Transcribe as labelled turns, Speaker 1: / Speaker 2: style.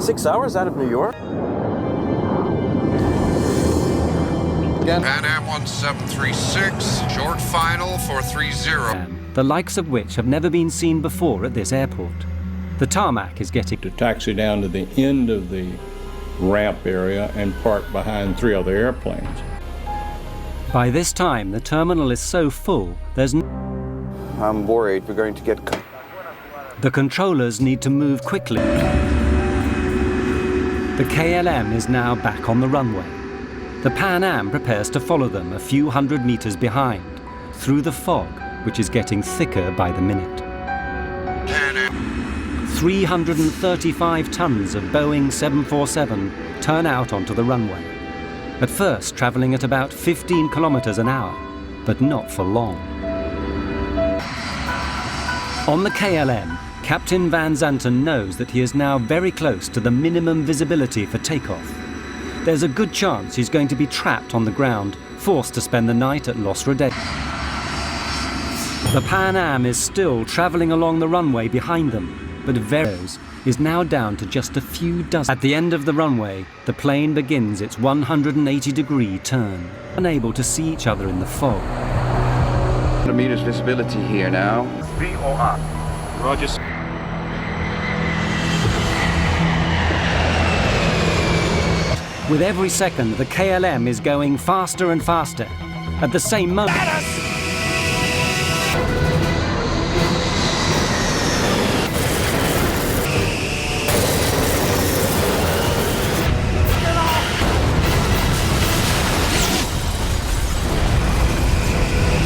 Speaker 1: 6 hours out of New York?
Speaker 2: Again. Pan Am 1736, short final for 30.
Speaker 3: The likes of which have never been seen before at this airport. The tarmac is getting...
Speaker 4: To taxi down to the end of the ramp area and park behind 3 other airplanes.
Speaker 3: By this time, the terminal is so full, there's no...
Speaker 1: I'm worried we're going to get...
Speaker 3: The controllers need to move quickly. The KLM is now back on the runway. The Pan Am prepares to follow them a few hundred meters behind, through the fog, which is getting thicker by the minute. 335 tons of Boeing 747 turn out onto the runway, at first traveling at about 15 kilometers an hour, but not for long. On the KLM, Captain Van Zanten knows that he is now very close to the minimum visibility for takeoff. There's a good chance he's going to be trapped on the ground, forced to spend the night at Los Rodeos. The Pan Am is still traveling along the runway behind them, but Veros is now down to just a few dozen. At the end of the runway, the plane begins its 180-degree turn, unable to see each other in the fog.
Speaker 5: 100 meters visibility here now.
Speaker 6: VOR. Roger.
Speaker 3: With every second, the KLM is going faster and faster. At the same moment...